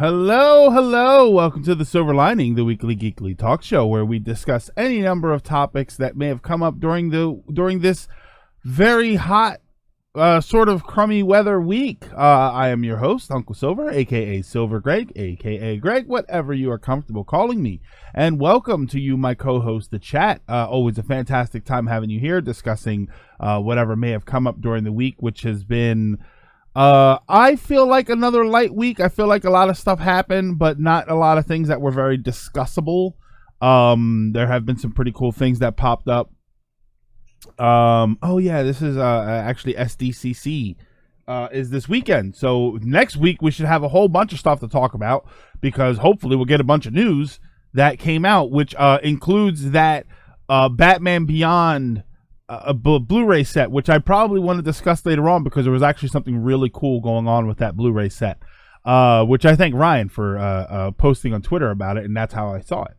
Hello, hello. Welcome to The Silver Lining, the weekly geekly talk show where we discuss any number of topics that may have come up during this very hot, sort of crummy weather week. I am your host, Uncle Silver, aka Silver Greg, aka Greg, whatever you are comfortable calling me. And welcome to you, my co-host, the chat. Always a fantastic time having you here discussing whatever may have come up during the week, which has been I feel like another light week. I feel like a lot of stuff happened, but not a lot of things that were very discussable. There have been some pretty cool things that popped up. Oh yeah, this is actually SDCC is this weekend. So next week we should have a whole bunch of stuff to talk about because hopefully we'll get a bunch of news that came out, which includes that Batman Beyond a Blu-ray set, which I probably want to discuss later on because there was actually something really cool going on with that Blu-ray set, which I thank Ryan for posting on Twitter about it, and that's how I saw it.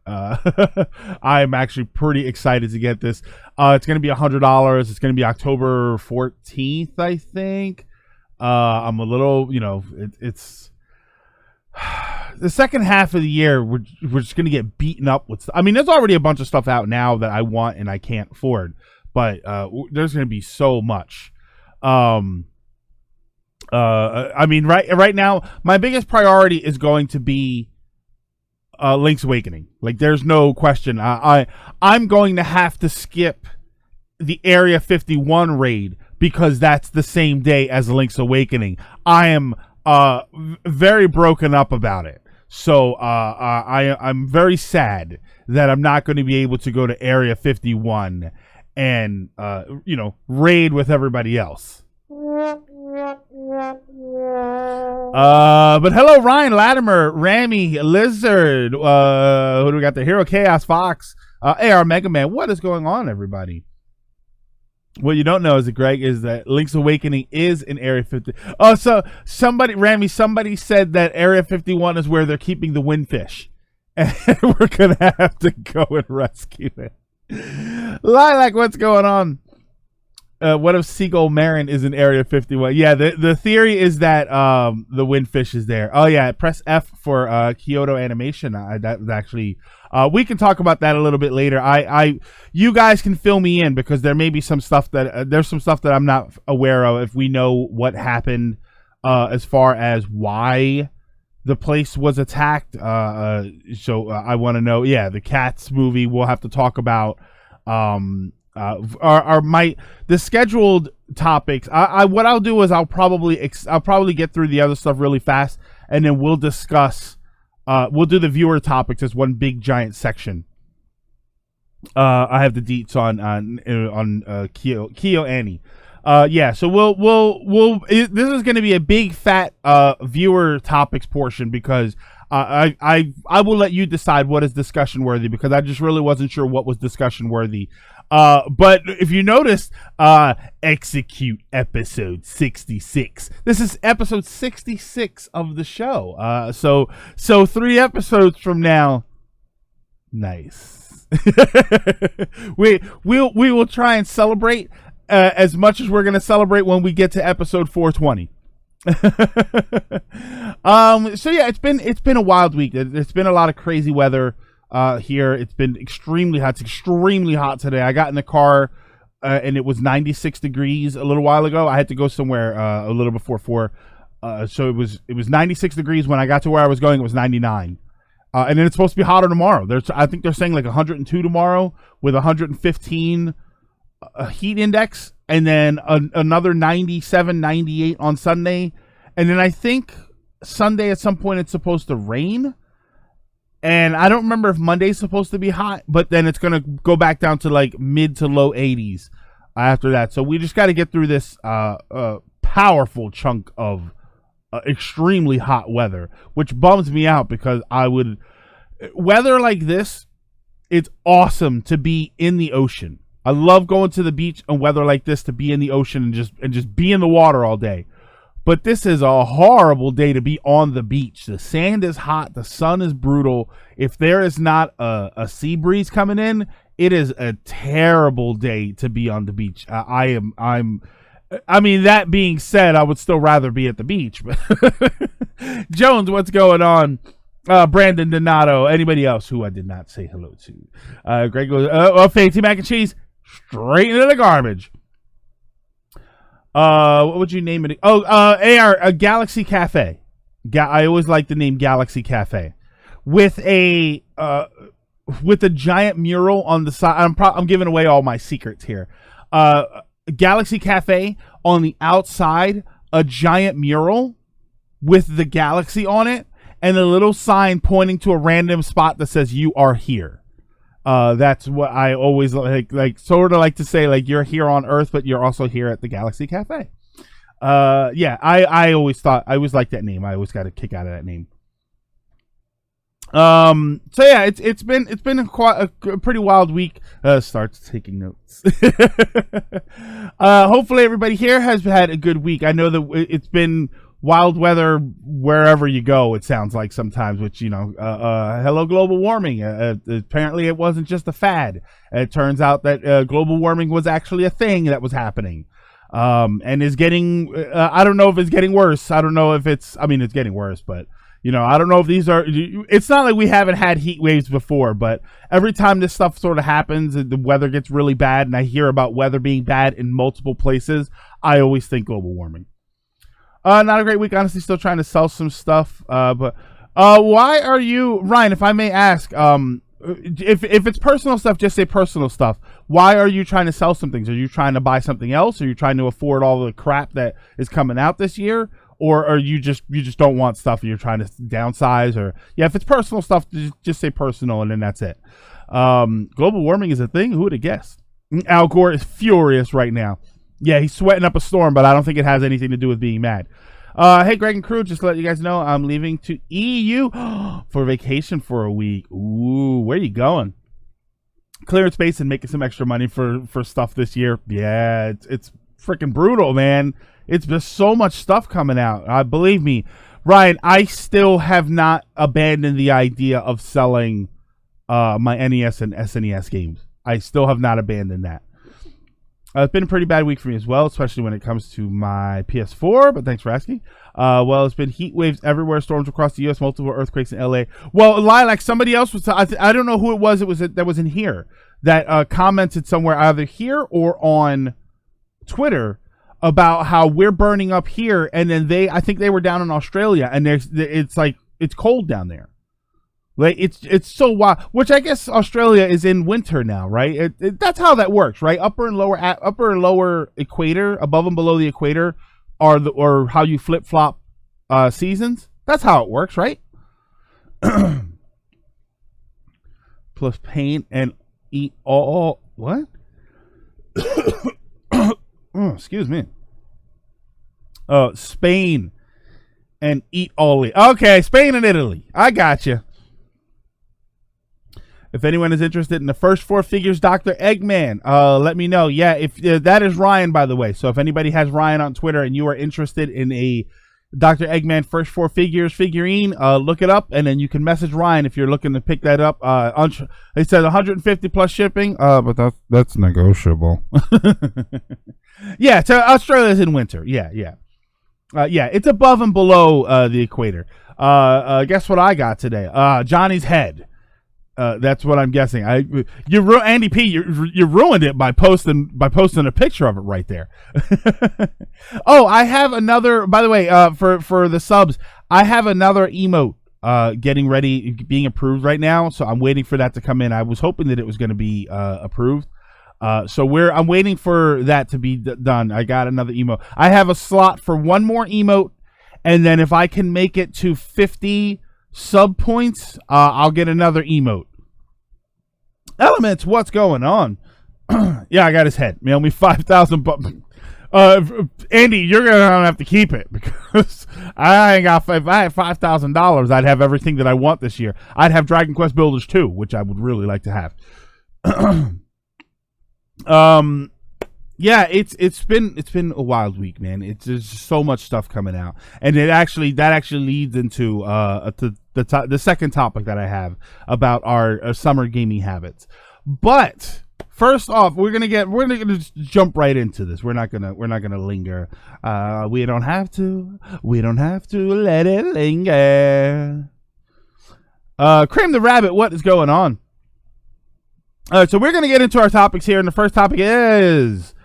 I'm actually pretty excited to get this. It's going to be $100. It's going to be October 14th, I think. I'm a little, it's the second half of the year. We're just going to get beaten up with. I mean, there's already a bunch of stuff out now that I want and I can't afford. But there's going to be so much. I mean, right now, my biggest priority is going to be Link's Awakening. Like, there's no question. I'm going to have to skip the Area 51 raid because that's the same day as Link's Awakening. I am very broken up about it. So I'm very sad that I'm not going to be able to go to Area 51 and raid with everybody else. But hello, Ryan Latimer, Rami, Lizard, who do we got there? Hero Chaos Fox, AR Mega Man. What is going on, everybody? What you don't know is that Greg is that Link's Awakening is in Area 50. Oh, so somebody said that Area 51 is where they're keeping the windfish, and we're gonna have to go and rescue it. Lilac, what's going on? What if Seagull Marin is in Area 51? Yeah, the theory is that the windfish is there. Oh yeah, press F for Kyoto Animation. That was actually we can talk about that a little bit later. You guys can fill me in because there may be some stuff that there's some stuff that I'm not aware of. If we know what happened as far as why the place was attacked, so I want to know. Yeah, the Cats movie we'll have to talk about. The scheduled topics. What I'll do is I'll probably get through the other stuff really fast, and then we'll discuss. We'll do the viewer topics as one big giant section. I have the deets on Kyo Annie. Yeah, so this is going to be a big fat viewer topics portion because I will let you decide what is discussion worthy because I just really wasn't sure what was discussion worthy. But if you noticed, execute episode 66. This is episode 66 of the show. So 3 episodes from now, nice. we will try and celebrate. As much as we're going to celebrate when we get to episode 420. So yeah, it's been a wild week. It's been a lot of crazy weather here. It's been extremely hot. It's extremely hot today. I got in the car and it was 96 degrees a little while ago. I had to go somewhere a little before 4. So it was 96 degrees when I got to where I was going. It was 99. And then it's supposed to be hotter tomorrow. I think they're saying like 102 tomorrow with 115 heat index, and then another 97, 98 on Sunday, and then I think Sunday at some point it's supposed to rain, and I don't remember if Monday's supposed to be hot, but then it's gonna go back down to like mid to low 80s after that. So we just got to get through this powerful chunk of extremely hot weather, which bums me out because weather like this, it's awesome to be in the ocean. I love going to the beach and weather like this to be in the ocean and just be in the water all day. But this is a horrible day to be on the beach. The sand is hot. The sun is brutal. If there is not a sea breeze coming in, it is a terrible day to be on the beach. I mean, that being said, I would still rather be at the beach. But Jones, what's going on? Brandon Donato. Anybody else who I did not say hello to? Greg goes, fancy mac and cheese, straight into the garbage. What would you name it? AR, Galaxy Cafe. I always like the name Galaxy Cafe. With a giant mural on the side. I'm giving away all my secrets here. Galaxy Cafe on the outside, a giant mural with the galaxy on it, and a little sign pointing to a random spot that says "You are here." That's what I always like sort of like to say, like, you're here on Earth, but you're also here at the Galaxy Cafe. I always liked that name. I always got a kick out of that name. So yeah, it's been a pretty wild week. Starts taking notes. Hopefully everybody here has had a good week. I know that it's been wild weather wherever you go, it sounds like sometimes, which, hello global warming. Apparently it wasn't just a fad. It turns out that global warming was actually a thing that was happening. And is getting, I don't know if it's getting worse. I don't know if it's getting worse, but I don't know if these are, it's not like we haven't had heat waves before, but every time this stuff sort of happens and the weather gets really bad and I hear about weather being bad in multiple places, I always think global warming. Not a great week, honestly, still trying to sell some stuff. But why are you, Ryan, if I may ask, if it's personal stuff, just say personal stuff. Why are you trying to sell some things? Are you trying to buy something else? Are you trying to afford all the crap that is coming out this year? Or are you just don't want stuff and you're trying to downsize? Or if it's personal stuff, just say personal and then that's it. Global warming is a thing. Who would have guessed? Al Gore is furious right now. Yeah, he's sweating up a storm, but I don't think it has anything to do with being mad. Hey, Greg and crew, just to let you guys know, I'm leaving to EU for vacation for a week. Ooh, where are you going? Clearing space and making some extra money for stuff this year. Yeah, it's freaking brutal, man. It's just so much stuff coming out. Believe me, Ryan, I still have not abandoned the idea of selling my NES and SNES games. I still have not abandoned that. It's been a pretty bad week for me as well, especially when it comes to my PS4, but thanks for asking. Well, it's been heat waves everywhere, storms across the U.S., multiple earthquakes in L.A. Well, Lilac, somebody else was, I don't know who it was that was in here that commented somewhere either here or on Twitter about how we're burning up here, and then I think they were down in Australia, and it's like, it's cold down there. Like, it's so wild, which I guess Australia is in winter now, right? That's how that works, right? Upper and lower equator, above and below the equator, or how you flip flop seasons. That's how it works, right? Plus paint and eat all what? Oh, excuse me. Spain and eat all. Okay, Spain and Italy. I got you. If anyone is interested in the first four figures, Dr. Eggman, let me know. Yeah, if that is Ryan, by the way. So if anybody has Ryan on Twitter and you are interested in a Dr. Eggman first four figures figurine, look it up, and then you can message Ryan if you're looking to pick that up. It says 150 plus shipping, but that's negotiable. Yeah, so Australia's in winter. Yeah, it's above and below the equator. Guess what I got today? Johnny's head. That's what I'm guessing. Andy P, you ruined it by posting a picture of it right there. Oh, I have another. By the way, for the subs, I have another emote getting ready, being approved right now. So I'm waiting for that to come in. I was hoping that it was going to be approved. So I'm waiting for that to be done. I got another emote. I have a slot for one more emote, and then if I can make it to 50 sub points, I'll get another emote. Elements, what's going on? Yeah, I got his head. Mail me 5,000 bucks. Andy, you're gonna have to keep it because I ain't got. If I had $5,000, I'd have everything that I want this year. I'd have Dragon Quest Builders 2, which I would really like to have. Yeah, it's been a wild week, man. There's so much stuff coming out, and that actually leads into the second topic that I have about our summer gaming habits. But First off, we're gonna just jump right into this. We're not gonna linger. We don't have to let it linger. Cream the Rabbit, what is going on? So we're gonna get into our topics here, and the first topic is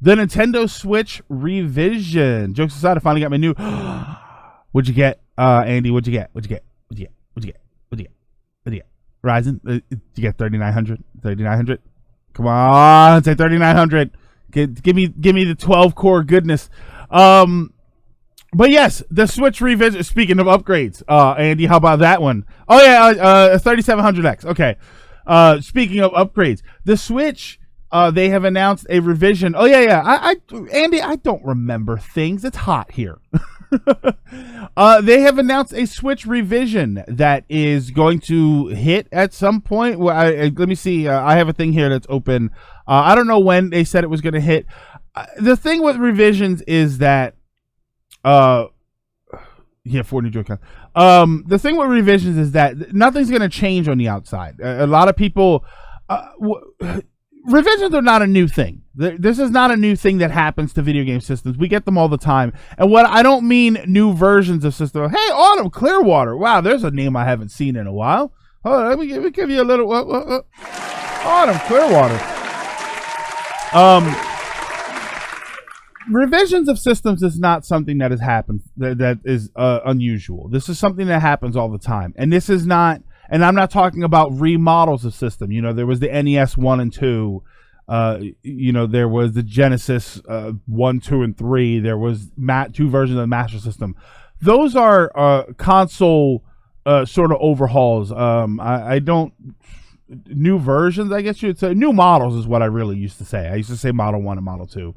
the Nintendo Switch revision. Jokes aside, I finally got my new. What'd you get, Andy? What'd you get? Ryzen? You get 3900? 3900? Come on, say 3900. Give me the 12 core goodness. But yes, the Switch revision. Speaking of upgrades, Andy, how about that one? Oh yeah, 3700X. Okay. Speaking of upgrades, the Switch, they have announced a revision. Oh yeah. Andy, I don't remember things. It's hot here. They have announced a Switch revision that is going to hit at some point. Well, let me see. I have a thing here that's open. I don't know when they said it was going to hit. The thing with revisions is that, 4 new Joy-Con. The thing with revisions is that nothing's going to change on the outside. A lot of people, revisions are not a new thing. This is not a new thing that happens to video game systems. We get them all the time. And what I don't mean new versions of systems. Hey, Autumn Clearwater. Wow, there's a name I haven't seen in a while. Hold on, let me give you a little. Autumn Clearwater. Revisions of systems is not something that has happened that is unusual. This is something that happens all the time. And this is not. And I'm not talking about remodels of system. You know, there was the NES 1 and 2. There was the Genesis 1, 2, and 3. There was two versions of the Master System. Those are console sort of overhauls. I don't... New versions, I guess you would say. New models is what I really used to say. I used to say Model 1 and Model 2.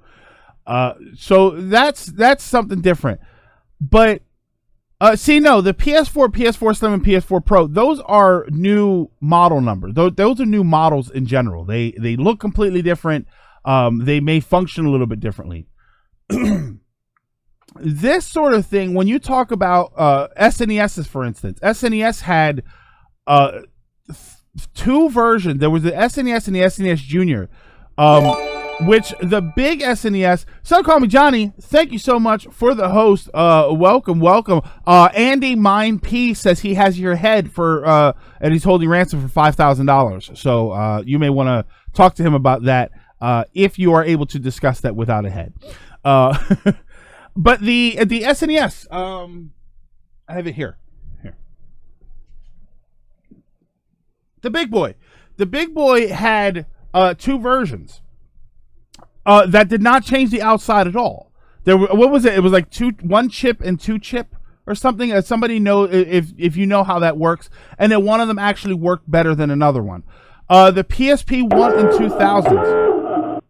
So that's something different. But... the PS4, PS4 Slim, and PS4 Pro, those are new model numbers. Those are new models in general. They look completely different. They may function a little bit differently. This sort of thing, when you talk about SNESs, for instance, SNES had two versions. There was the SNES and the SNES Junior. Which the big SNES, some call me Johnny. Thank you so much for the host. Welcome. Andy Mind P says he has your head for, and he's holding ransom for $5,000. So you may want to talk to him about that if you are able to discuss that without a head. But the SNES, I have it here. The big boy had two versions. That did not change the outside at all. What was it? It was like one chip and two chip or something. Somebody know if you know how that works. And then one of them actually worked better than another one. The PSP 1 and 2000s.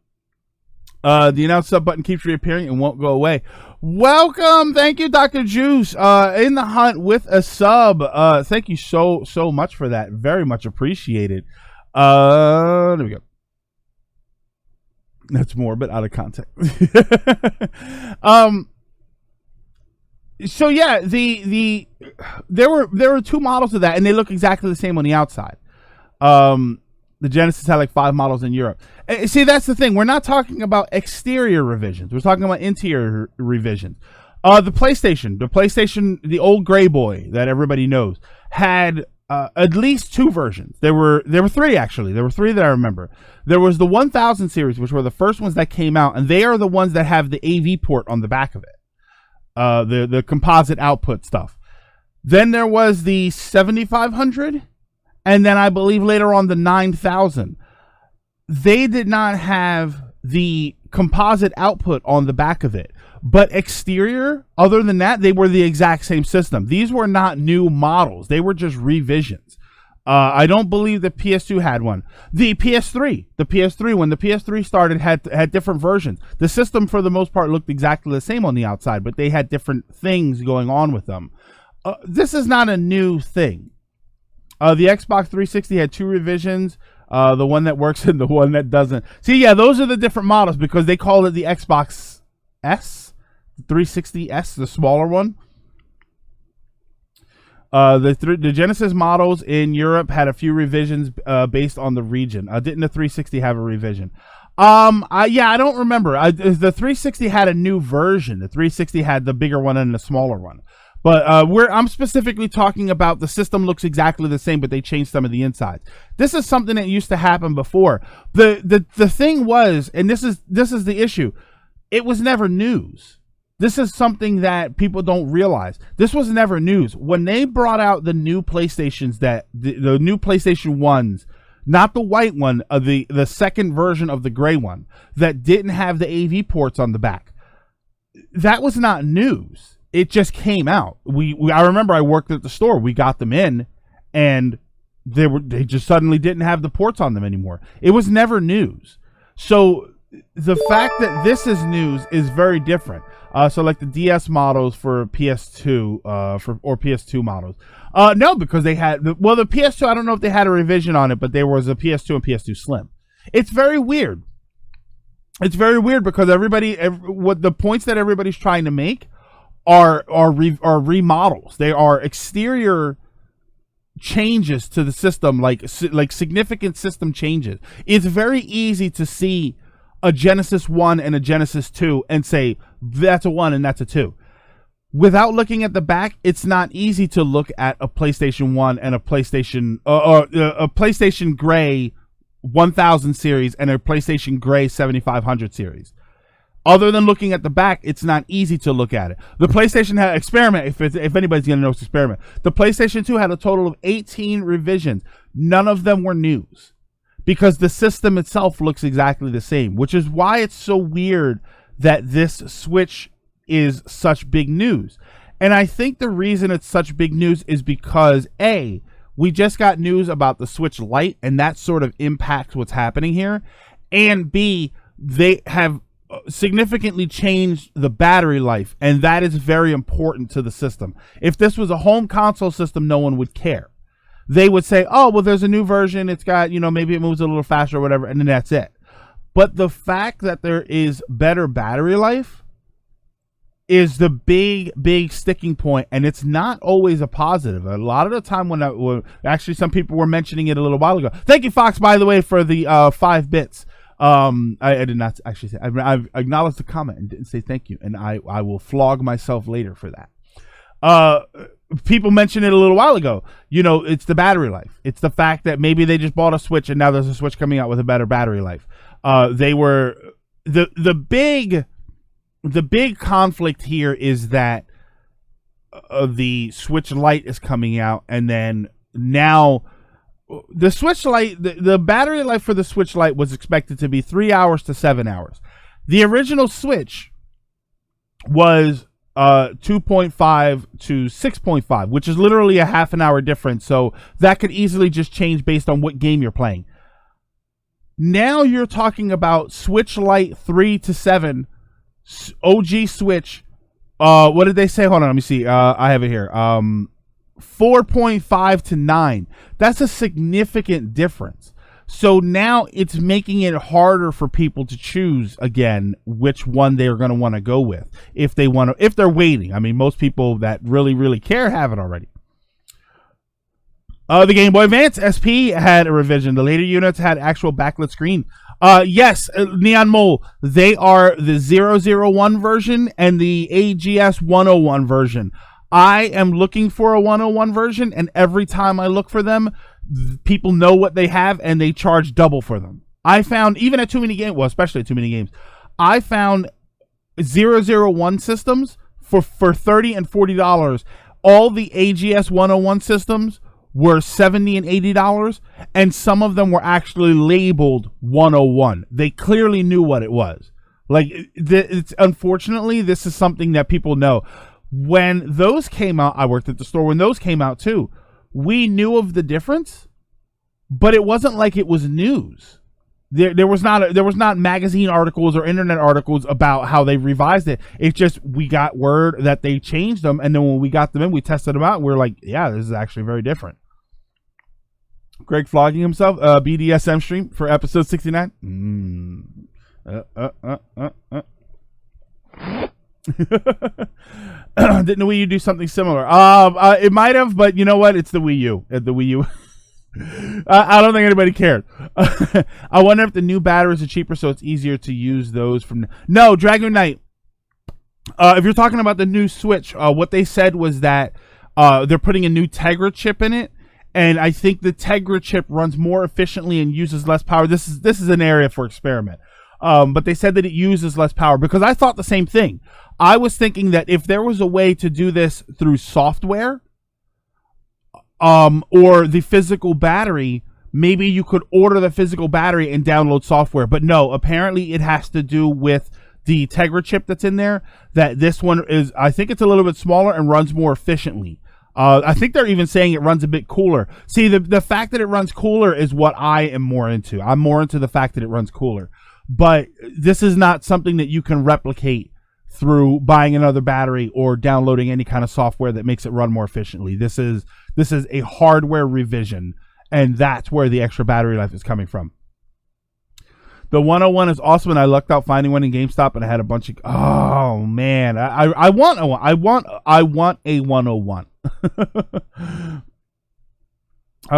The announce sub button keeps reappearing and won't go away. Welcome, thank you, Dr. Juice, in the hunt with a sub. Thank you so much for that. Very much appreciated. There we go. That's more, but out of context. So yeah, there were two models of that, and they look exactly the same on the outside. The Genesis had like 5 models in Europe. See, that's the thing. We're not talking about exterior revisions. We're talking about interior revisions. The PlayStation, the old gray boy that everybody knows, had at least 2 versions. There were 3 actually. There were 3 that I remember. There was the 1000 series, which were the first ones that came out, and they are the ones that have the AV port on the back of it. The composite output stuff. Then there was the 7500, and then I believe later on the 9000. They did not have the composite output on the back of it. But exterior, other than that, they were the exact same system. These were not new models. They were just revisions. I don't believe the PS2 had one. The PS3, when the PS3 started, had different versions. The system, for the most part, looked exactly the same on the outside, but they had different things going on with them. This is not a new thing. The Xbox 360 had 2 revisions. The one that works and the one that doesn't. See, yeah, those are the different models because they call it the Xbox S, 360S, the smaller one. The Genesis models in Europe had a few revisions based on the region. Didn't the 360 have a revision? I don't remember. The 360 had a new version. The 360 had the bigger one and the smaller one. But I'm specifically talking about the system looks exactly the same, but they changed some of the insides. This is something that used to happen before. The thing was, and this is the issue, it was never news. This is something that people don't realize. This was never news. When they brought out the new PlayStations, that the new PlayStation 1s, not the white one, the second version of the gray one that didn't have the AV ports on the back, that was not news. It just came out. I remember I worked at the store. We got them in, and they just suddenly didn't have the ports on them anymore. It was never news. So the fact that this is news is very different. So like the DS models for PS2, or PS2 models. No, because they had the PS2. I don't know if they had a revision on it, but there was a PS2 and PS2 Slim. It's very weird. It's very weird because what the points that everybody's trying to make are remodels. They are exterior changes to the system, like significant system changes. It's very easy to see a Genesis 1 and a Genesis 2 and say that's a 1 and that's a 2. Without looking at the back, it's not easy to look at a PlayStation 1 and a PlayStation a PlayStation Gray 1000 series and a PlayStation Gray 7500 series. Other than looking at the back, it's not easy to look at it. The PlayStation had experiment. If anybody's gonna know, it's experiment. The PlayStation 2 had a total of 18 revisions. None of them were news, because the system itself looks exactly the same. Which is why it's so weird that this Switch is such big news. And I think the reason it's such big news is because A, we just got news about the Switch Lite, and that sort of impacts what's happening here. And B, they have significantly changed the battery life, and that is very important to the system. If this was a home console system, no one would care. They would say, oh, well, there's a new version, it's got, maybe it moves a little faster or whatever, and then that's it. But the fact that there is better battery life is the big sticking point, and it's not always a positive. A lot of the time when actually some people were mentioning it a little while ago. Thank you, Fox, by the way, for the 5 bits. I did not actually say, I've acknowledged the comment and didn't say thank you, and I will flog myself later for that. People mentioned it a little while ago. It's the battery life. It's the fact that maybe they just bought a Switch and now there's a Switch coming out with a better battery life. They were the big conflict here is that the Switch Lite is coming out, and then now the Switch Lite, the battery life for the Switch Lite was expected to be 3 hours to 7 hours. The original Switch was 2.5 to 6.5, which is literally a half an hour difference. So that could easily just change based on what game you're playing. Now you're talking about Switch Lite 3 to 7, OG Switch. What did they say? Hold on, let me see. I have it here. 4.5 to 9. That's a significant difference. So now it's making it harder for people to choose again which one they're going to want to go with if they're waiting. I mean, most people that really care have it already. The Game Boy Advance SP had a revision. The later units had actual backlit screen. Yes, Neon Mole, they are the 001 version and the AGS 101 version. I am looking for a 101 version, and every time I look for them, people know what they have, and they charge double for them. I found, even at Too Many Games, well, especially at Too Many Games, I found 001 systems for $30 and $40. All the AGS 101 systems were $70 and $80, and some of them were actually labeled 101. They clearly knew what it was. Unfortunately, this is something that people know. When those came out, I worked at the store when those came out too. We knew of the difference, but it wasn't like it was news. There was not magazine articles or internet articles about how they revised it. It's just we got word that they changed them, and then when we got them in, we tested them out, and we were like, yeah, this is actually very different. Greg flogging himself, BDSM stream for episode 69. Didn't the Wii U do something similar? It might have, but you know what? It's the Wii U. The Wii U. I don't think anybody cared. I wonder if the new batteries are cheaper, so it's easier to use those from. No, Dragon Knight. If you're talking about the new Switch, what they said was that they're putting a new Tegra chip in it, and I think the Tegra chip runs more efficiently and uses less power. This is an area for experiment. But they said that it uses less power, because I thought the same thing. I was thinking that if there was a way to do this through software, or the physical battery, maybe you could order the physical battery and download software. But no, apparently it has to do with the Tegra chip that's in there. That this one is, I think it's a little bit smaller and runs more efficiently. I think they're even saying it runs a bit cooler. See, the fact that it runs cooler is what I am more into. I'm more into the fact that it runs cooler. But this is not something that you can replicate through buying another battery or downloading any kind of software that makes it run more efficiently. This is a hardware revision, and that's where the extra battery life is coming from. The 101 is awesome, and I lucked out finding one in GameStop, and I had a bunch of. Oh man, I want a 101.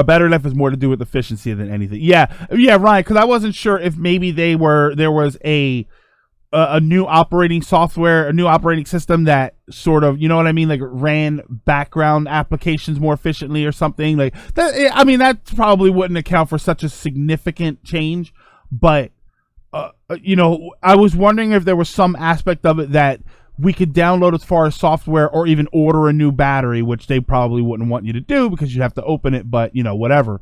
Battery life has more to do with efficiency than anything. Yeah, Ryan. Because I wasn't sure if maybe there was a new operating software, a new operating system that sort of, you know what I mean, like ran background applications more efficiently or something like that. I mean, that probably wouldn't account for such a significant change, but I was wondering if there was some aspect of it that we could download as far as software, or even order a new battery, which they probably wouldn't want you to do because you'd have to open it, but whatever.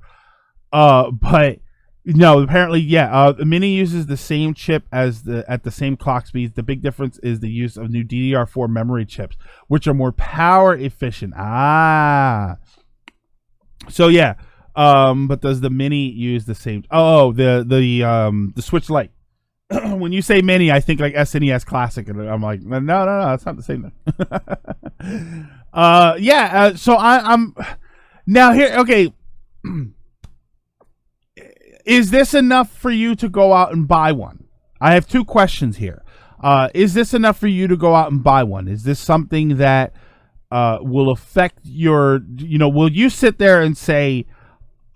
But no, apparently, yeah. The Mini uses the same chip at the same clock speeds. The big difference is the use of new DDR4 memory chips, which are more power efficient. So yeah. But does the Mini use the same? Oh, the Switch Lite. When you say Mini, I think like SNES Classic, and I'm like, no, that's not the same thing. Yeah. So I'm now here. Okay. Is this enough for you to go out and buy one? I have two questions here. Is this enough for you to go out and buy one? Is this something that will affect your, will you sit there and say,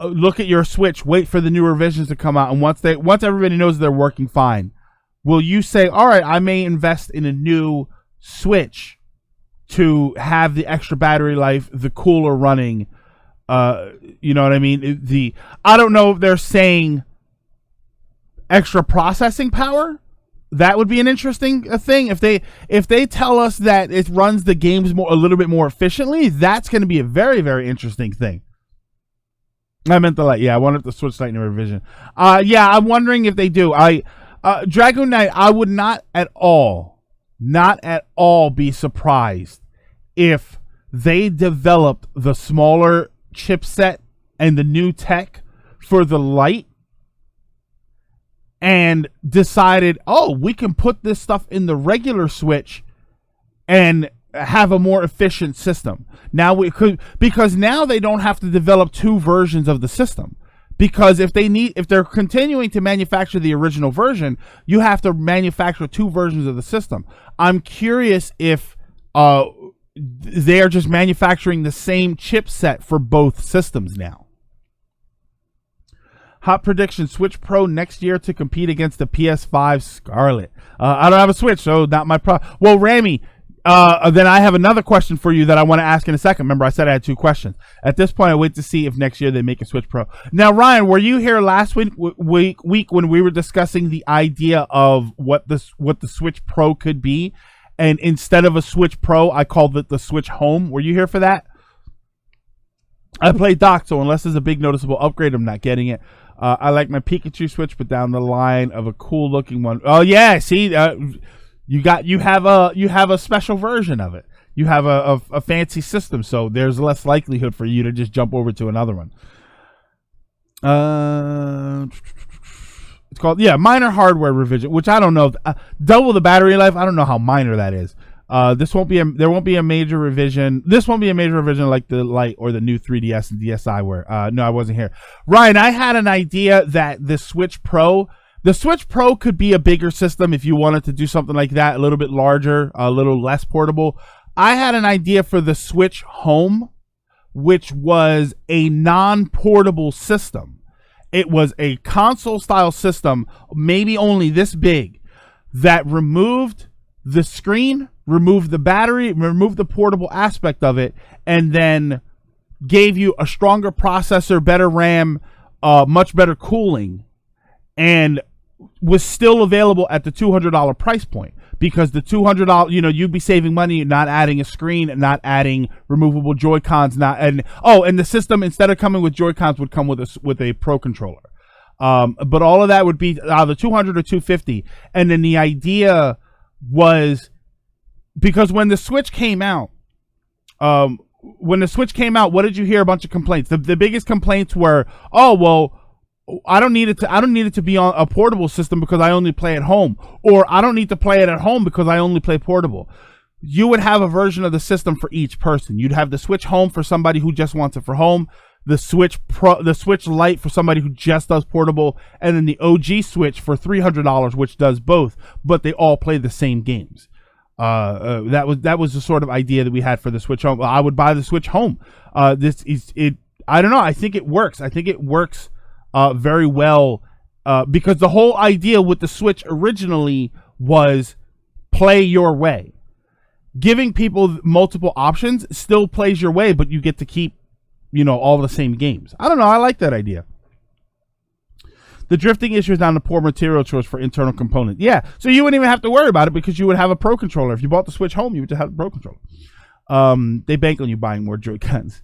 look at your Switch, wait for the new revisions to come out, and once everybody knows they're working fine, will you say, all right, I may invest in a new Switch to have the extra battery life, the cooler running, you know what I mean? I don't know if they're saying extra processing power. That would be an interesting thing. If they tell us that it runs the games a little bit more efficiently, that's going to be a very, very interesting thing. I meant the Lite. Yeah, I wanted the Switch Lite in revision. Yeah, I'm wondering if they do. Dragon Knight, I would not at all be surprised if they developed the smaller chipset and the new tech for the Lite and decided, oh, we can put this stuff in the regular Switch and have a more efficient system. Now because now they don't have to develop two versions of the system. Because if they're continuing to manufacture the original version, you have to manufacture two versions of the system. I'm curious if they're just manufacturing the same chipset for both systems now. Hot prediction: Switch Pro next year to compete against the PS5 Scarlet. I don't have a Switch, so not my problem. Well, Rami, then I have another question for you that I want to ask in a second. Remember, I said I had two questions. At this point, I wait to see if next year they make a Switch Pro. Now, Ryan, were you here last week when we were discussing the idea of what the Switch Pro could be? And instead of a Switch Pro, I called it the Switch Home. Were you here for that? I play dock, so unless there's a big noticeable upgrade, I'm not getting it. I like my Pikachu Switch, but down the line of a cool looking one. Oh yeah, see, you have a special version of it. You have a fancy system, so there's less likelihood for you to just jump over to another one. It's called, minor hardware revision, which I don't know. Double the battery life. I don't know how minor that is. There won't be a major revision. This won't be a major revision like the Lite or the new 3DS and DSi were. No, I wasn't here. Ryan, I had an idea that the Switch Pro, The Switch Pro could be a bigger system if you wanted to do something like that, a little bit larger, a little less portable. I had an idea for the Switch Home, which was a non-portable system. It was a console-style system, maybe only this big, that removed the screen, removed the battery, removed the portable aspect of it, and then gave you a stronger processor, better RAM, much better cooling, and was still available at the $200 price point, because the $200, you'd be saving money not adding a screen, not adding removable Joy-Cons, and the system, instead of coming with Joy-Cons, would come with a Pro controller. But all of that would be either $200 or $250. And then the idea was, because when the Switch came out, what did you hear? A bunch of complaints. The biggest complaints were, I don't need it to be on a portable system because I only play at home, or I don't need to play it at home because I only play portable. You would have a version of the system for each person. You'd have the Switch Home for somebody who just wants it for home, the Switch Lite for somebody who just does portable, and then the OG Switch for $300, which does both, but they all play the same games. That was the sort of idea that we had for the Switch Home. I would buy the Switch Home. I don't know. I think it works. I think it works very well, because the whole idea with the Switch originally was play your way. Giving people multiple options still plays your way, but you get to keep, all the same games. I don't know. I like that idea. The drifting issue is down to poor material choice for internal components. Yeah, so you wouldn't even have to worry about it because you would have a Pro controller. If you bought the Switch Home, you would just have a Pro controller. They bank on you buying more Joy-Cons.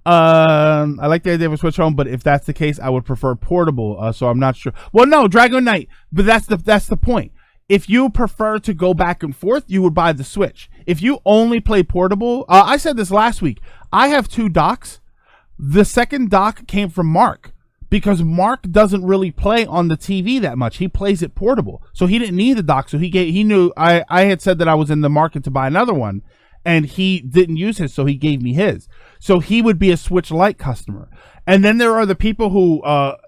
I like the idea of a Switch Home, but if that's the case, I would prefer portable. So I'm not sure. Well, no, Dragon Knight, but that's the point. If you prefer to go back and forth, you would buy the Switch. If you only play portable, I said this last week. I have 2 docks. The second dock came from Mark, because Mark doesn't really play on the TV that much. He plays it portable, so he didn't need the dock. So he knew I had said that I was in the market to buy another one, and he didn't use his, so he gave me his. So he would be a Switch Lite customer. And then there are the people who,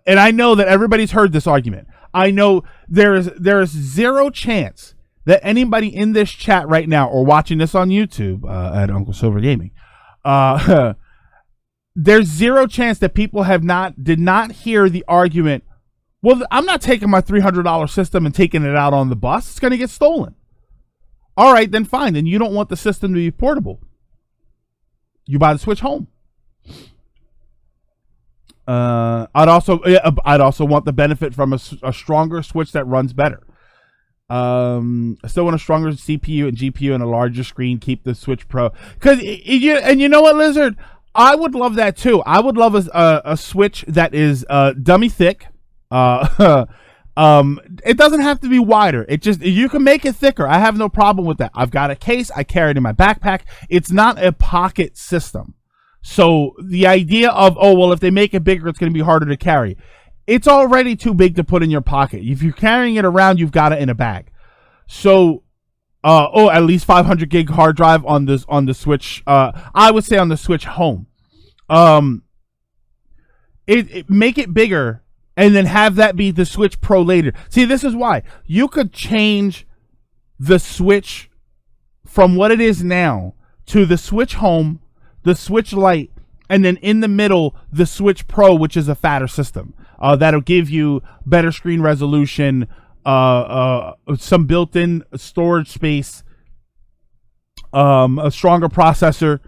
and I know that everybody's heard this argument. I know there is zero chance that anybody in this chat right now or watching this on YouTube at Uncle Silver Gaming, there's zero chance that people did not hear the argument, well, I'm not taking my $300 system and taking it out on the bus. It's going to get stolen. All right, then fine. Then you don't want the system to be portable. You buy the Switch Home. I'd also want the benefit from a stronger Switch that runs better. I still want a stronger CPU and GPU and a larger screen. Keep the Switch Pro. And you know what, Lizard? I would love that too. I would love a Switch that is dummy thick. It doesn't have to be wider. You can make it thicker. I have no problem with that. I've got a case. I carry it in my backpack. It's not a pocket system. So the idea of, if they make it bigger, it's going to be harder to carry. It's already too big to put in your pocket. If you're carrying it around, you've got it in a bag. So, at least 500 gig hard drive on the Switch. I would say on the Switch Home. Make it bigger and then have that be the Switch Pro later. See, this is why you could change the Switch from what it is now to the Switch Home, the Switch Lite, and then in the middle, the Switch Pro, which is a fatter system. That'll give you better screen resolution, some built-in storage space, a stronger processor.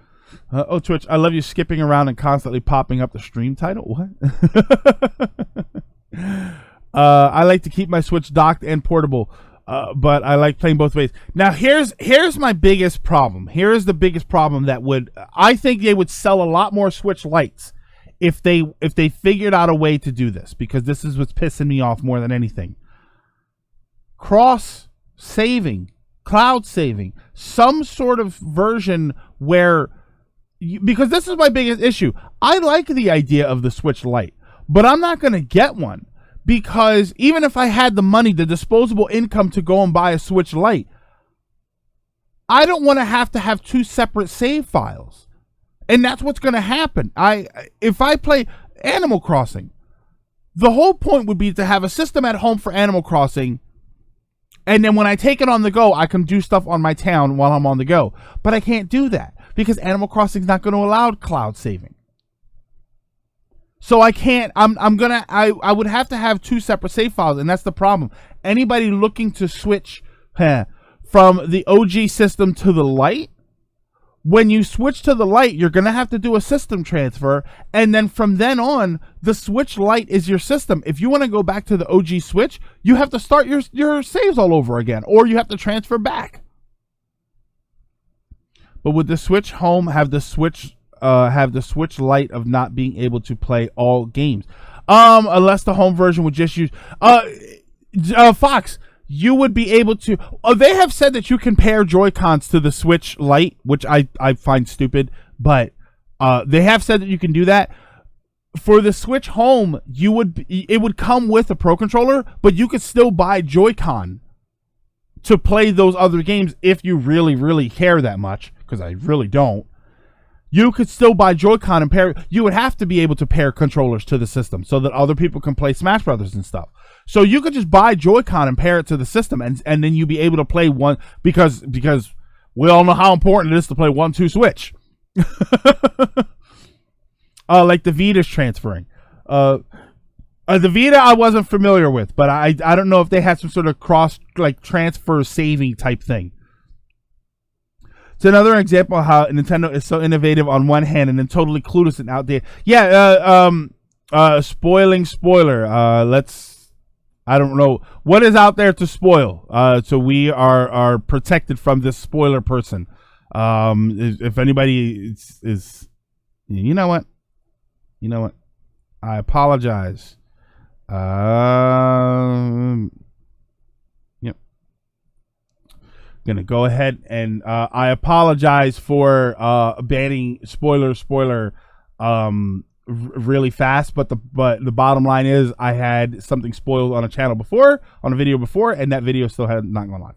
Twitch, I love you skipping around and constantly popping up the stream title. What? I like to keep my Switch docked and portable, but I like playing both ways. Now, here's my biggest problem. Here is the biggest problem I think they would sell a lot more Switch Lites if they figured out a way to do this, because this is what's pissing me off more than anything. Cross saving, cloud saving, some sort of version where, because this is my biggest issue. I like the idea of the Switch Lite, but I'm not going to get one, because even if I had the money, the disposable income to go and buy a Switch Lite, I don't want to have 2 separate save files. And that's what's going to happen. If I play Animal Crossing, The whole point would be to have a system at home for Animal Crossing, and then when I take it on the go, I can do stuff on my town while I'm on the go. But I can't do that because Animal Crossing is not going to allow cloud saving. So I can't, I would have to have 2 separate save files, and that's the problem. Anybody looking to switch from the OG system to the Lite, when you switch to the Lite, you're going to have to do a system transfer, and then from then on, the Switch Lite is your system. If you want to go back to the OG Switch, you have to start your saves all over again, or you have to transfer back. But would the Switch Home have the Switch Lite of not being able to play all games? Unless the home version would just use Fox, you would be able to. They have said that you can pair Joy-Cons to the Switch Lite, which I find stupid, but they have said that you can do that. For the Switch Home, it would come with a Pro Controller, but you could still buy Joy-Con to play those other games if you really, really care that much, because I really don't. You could still buy Joy-Con and pair. You would have to be able to pair controllers to the system so that other people can play Smash Brothers and stuff. So you could just buy Joy-Con and pair it to the system, and then you'd be able to play one, because we all know how important it is to play 1-2 Switch. Like the Vita's transferring. The Vita I wasn't familiar with, but I don't know if they had some sort of cross transfer saving type thing. It's another example of how Nintendo is so innovative on one hand and then totally clueless and outdated. Yeah, spoiler. I don't know what is out there to spoil. So we are protected from this spoiler person. If anybody is, you know what? I apologize. Yep. Gonna go ahead and I apologize for banning spoiler really fast, but the bottom line is I had something spoiled on a channel before, on a video before, and that video still had not gone live.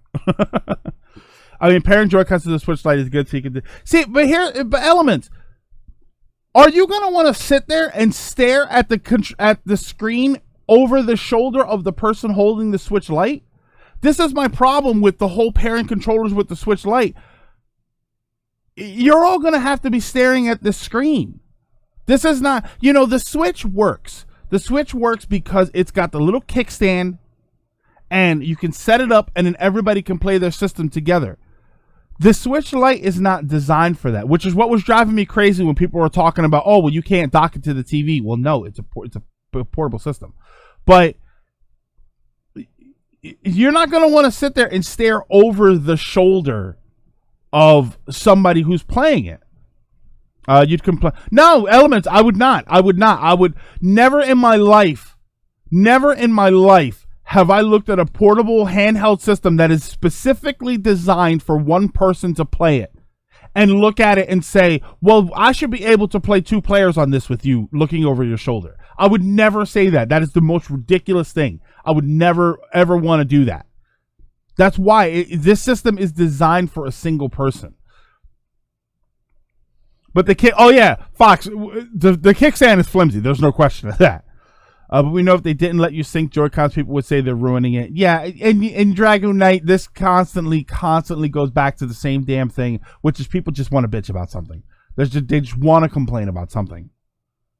I mean, pairing Joy-Cons to the Switch Lite is good, so you can but Elements, are you gonna want to sit there and stare at the screen over the shoulder of the person holding the Switch Lite? This is my problem with the whole pairing controllers with the Switch Lite. You're all gonna have to be staring at the screen. This is not, the Switch works. The Switch works because it's got the little kickstand, and you can set it up, and then everybody can play their system together. The Switch Lite is not designed for that, which is what was driving me crazy when people were talking about, oh, well, you can't dock it to the TV. Well, no, it's a portable system. But you're not going to want to sit there and stare over the shoulder of somebody who's playing it. You'd complain. No, Elements, I would not. I would never in my life have I looked at a portable handheld system that is specifically designed for one person to play it and look at it and say, well, I should be able to play 2 players on this with you looking over your shoulder. I would never say that. That is the most ridiculous thing. I would never, ever want to do that. That's why this system is designed for a single person. But Fox, the kickstand is flimsy. There's no question of that. But we know if they didn't let you sync Joy-Cons, people would say they're ruining it. Yeah, in Dragon Knight, this constantly goes back to the same damn thing, which is people just want to bitch about something. They just want to complain about something.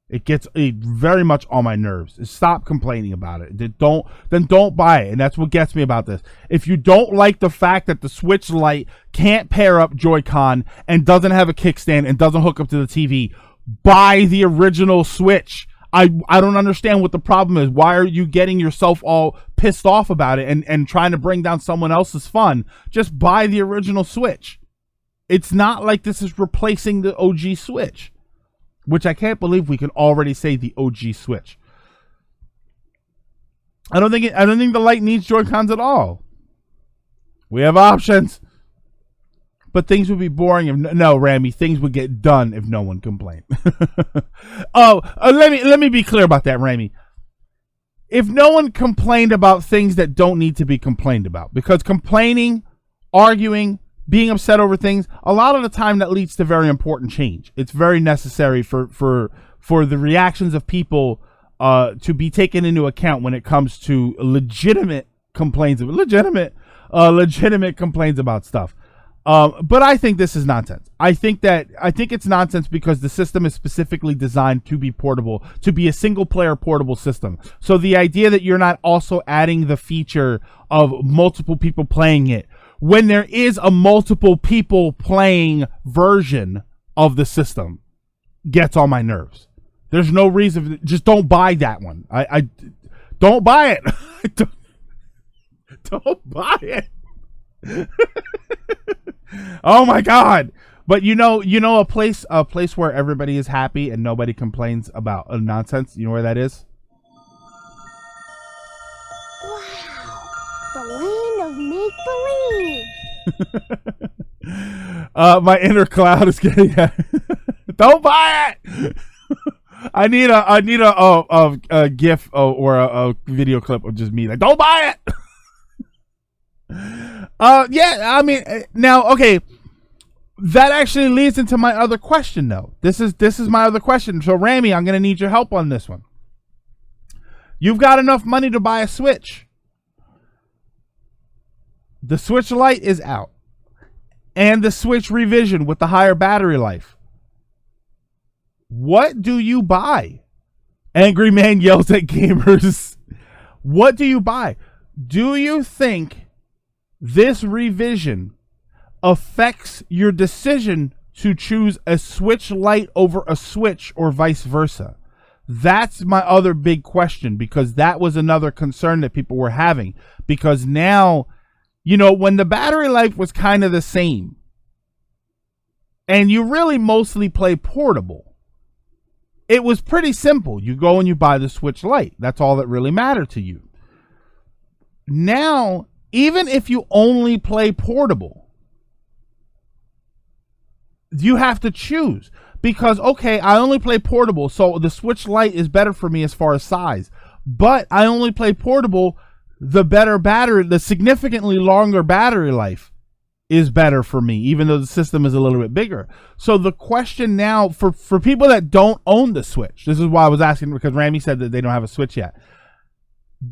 It gets very much on my nerves. Stop complaining about it. Then don't buy it. And that's what gets me about this. If you don't like the fact that the Switch Lite can't pair up Joy-Con and doesn't have a kickstand and doesn't hook up to the TV, buy the original Switch. I don't understand what the problem is. Why are you getting yourself all pissed off about it and trying to bring down someone else's fun? Just buy the original Switch. It's not like this is replacing the OG Switch, which I can't believe we can already say the OG Switch. I don't think the Lite needs Joy-Cons at all. We have options. But things would be boring if no, Rami. Things would get done if no one complained. Let me be clear about that, Rami. If no one complained about things that don't need to be complained about, because complaining, arguing, being upset over things, a lot of the time that leads to very important change. It's very necessary for the reactions of people to be taken into account when it comes to legitimate complaints about stuff. But I think this is nonsense. I think it's nonsense because the system is specifically designed to be portable, to be a single player portable system. So the idea that you're not also adding the feature of multiple people playing it when there is a multiple people playing version of the system gets on my nerves. There's no reason. Just don't buy that one. I don't buy it. don't buy it. Oh my God. But you know a place where everybody is happy and nobody complains about nonsense. You know where that is? Wow. The land of make-believe. My inner cloud is getting don't buy it. I need a GIF or a video clip of just me like, don't buy it. Yeah, I mean, now, okay, that actually leads into my other question, though. This is my other question. So, Rami, I'm gonna need your help on this one. You've got enough money to buy a Switch. The Switch Lite is out, and the Switch Revision with the higher battery life. What do you buy? Angry Man yells at gamers. What do you buy? Do you think this revision affects your decision to choose a Switch Lite over a Switch or vice versa? That's my other big question, because that was another concern that people were having. Because now, when the battery life was kind of the same, and you really mostly play portable, it was pretty simple. You go and you buy the Switch Lite. That's all that really mattered to you. Now, even if you only play portable, you have to choose. Because, okay, I only play portable, so the Switch Lite is better for me as far as size. But I only play portable, the significantly longer battery life is better for me, even though the system is a little bit bigger. So the question now, for people that don't own the Switch, this is why I was asking, because Rami said that they don't have a Switch yet.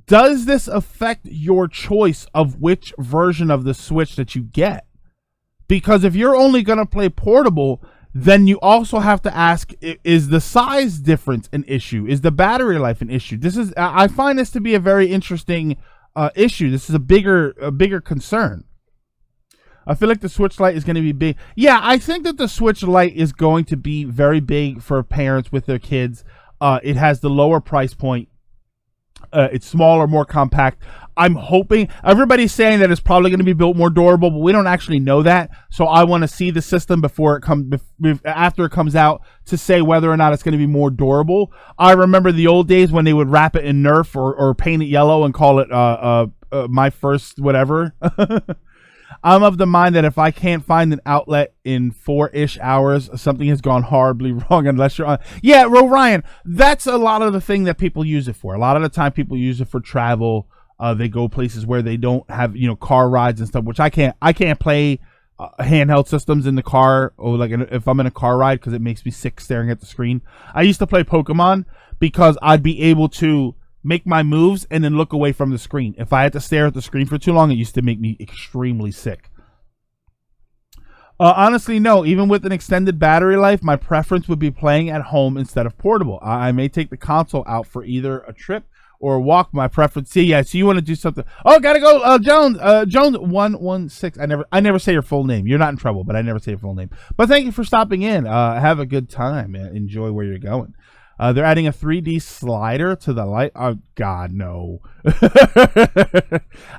Does this affect your choice of which version of the Switch that you get? Because if you're only going to play portable, then you also have to ask, is the size difference an issue? Is the battery life an issue? I find this to be a very interesting issue. This is a bigger concern. I feel like the Switch Lite is going to be big. Yeah, I think that the Switch Lite is going to be very big for parents with their kids. It has the lower price point. It's smaller, more compact. I'm hoping, everybody's saying that it's probably going to be built more durable, but we don't actually know that. So I want to see the system after it comes out to say whether or not it's going to be more durable. I remember the old days when they would wrap it in Nerf or paint it yellow and call it my first whatever. I'm of the mind that if I can't find an outlet in 4-ish hours, something has gone horribly wrong, unless you're on. Yeah, Ryan, that's a lot of the thing that people use it for. A lot of the time people use it for travel. They go places where they don't have, car rides and stuff, which I can't play handheld systems in the car, or like if I'm in a car ride, because it makes me sick staring at the screen. I used to play Pokemon because I'd be able to make my moves and then look away from the screen. If I had to stare at the screen for too long, it used to make me extremely sick. Honestly, no. Even with an extended battery life, my preference would be playing at home instead of portable. I may take the console out for either a trip or a walk. My preference. So you want to do something? Oh, gotta go, Jones. Jones 116. I never say your full name. You're not in trouble, but I never say your full name. But thank you for stopping in. Have a good time. Enjoy where you're going. They're adding a 3D slider to the light. Oh God, no!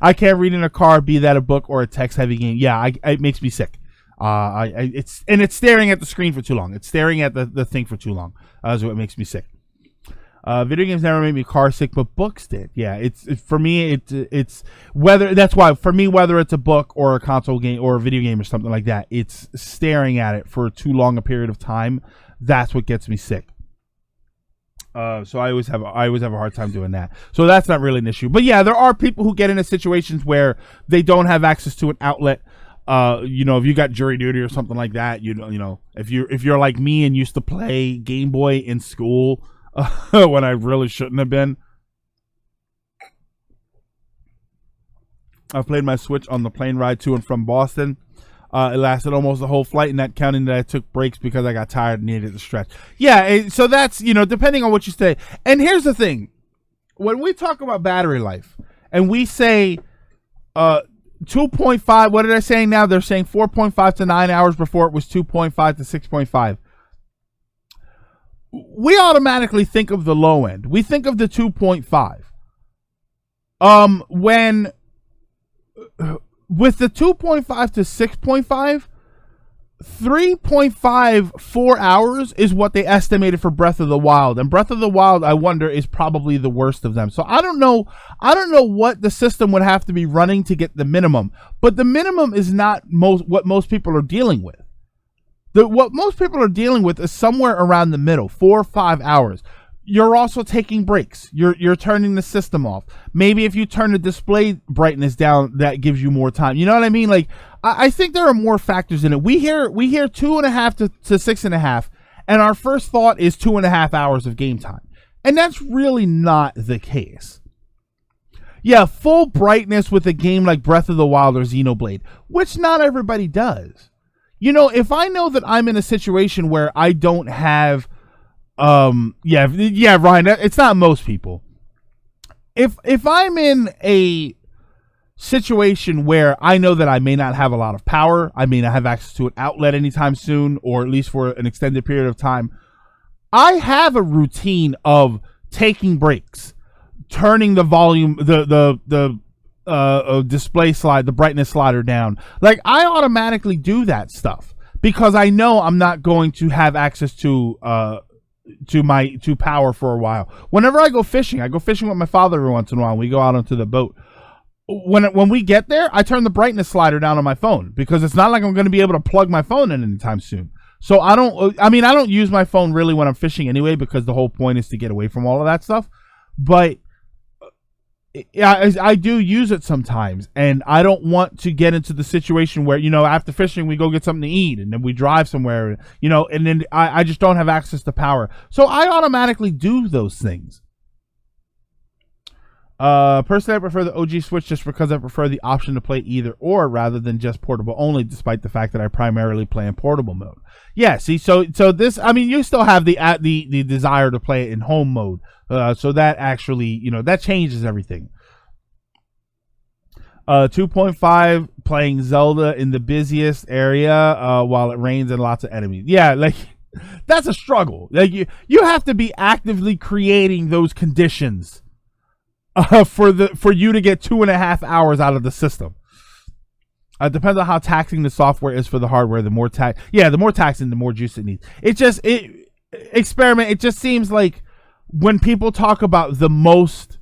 I can't read in a car, be that a book or a text-heavy game. Yeah, it makes me sick. It's staring at the screen for too long. It's staring at the thing for too long. That's what makes me sick. Video games never made me car sick, but books did. Yeah, for me. It's whether that's why for me, whether it's a book or a console game or a video game or something like that, it's staring at it for too long a period of time. That's what gets me sick. So I always have a hard time doing that. So that's not really an issue. But yeah, there are people who get into situations where they don't have access to an outlet. If you got jury duty or something like that, if you're like me and used to play Game Boy in school, when I really shouldn't have been. I played my Switch on the plane ride to and from Boston. It lasted almost the whole flight, and not counting that I took breaks because I got tired and needed to stretch. Yeah, so that's, depending on what you say. And here's the thing. When we talk about battery life, and we say 2.5, what are they saying now? They're saying 4.5 to 9 hours before it was 2.5 to 6.5. We automatically think of the low end. We think of the 2.5. When with the 2.5 to 6.5, 3.5 4 hours is what they estimated for Breath of the Wild, and Breath of the Wild, I wonder, is probably the worst of them. So I don't know what the system would have to be running to get the minimum, but the minimum is not what most people are dealing with. What most people are dealing with is somewhere around the middle, 4 or 5 hours. You're also taking breaks. You're turning the system off. Maybe if you turn the display brightness down, that gives you more time. You know what I mean? Like, I think there are more factors in it. We hear 2.5 to 6.5, and our first thought is 2.5 hours of game time. And that's really not the case. Yeah, full brightness with a game like Breath of the Wild or Xenoblade, which not everybody does. If I know that I'm in a situation where I don't have Ryan, it's not most people. If I'm in a situation where I know that I may not have a lot of power, I may not have access to an outlet anytime soon, or at least for an extended period of time, I have a routine of taking breaks, turning the volume, the display slide, the brightness slider down. Like, I automatically do that stuff because I know I'm not going to have access to power for a while. Whenever I go fishing with my father every once in a while. We go out onto the boat. When we get there, I turn the brightness slider down on my phone because it's not like I'm going to be able to plug my phone in anytime soon. So I don't use my phone really when I'm fishing anyway, because the whole point is to get away from all of that stuff. But I do use it sometimes, and I don't want to get into the situation where, after fishing, we go get something to eat, and then we drive somewhere, and then I just don't have access to power. So I automatically do those things. Personally, I prefer the OG Switch just because I prefer the option to play either or rather than just portable only, despite the fact that I primarily play in portable mode. Yeah, see, so this, you still have the desire to play it in home mode. So that actually, that changes everything. 2.5, playing Zelda in the busiest area while it rains and lots of enemies. Yeah, like, that's a struggle. Like, you have to be actively creating those conditions for you to get 2.5 hours out of the system. It depends on how taxing the software is for the hardware. The more taxing, the more juice it needs. It just seems like when people talk about the most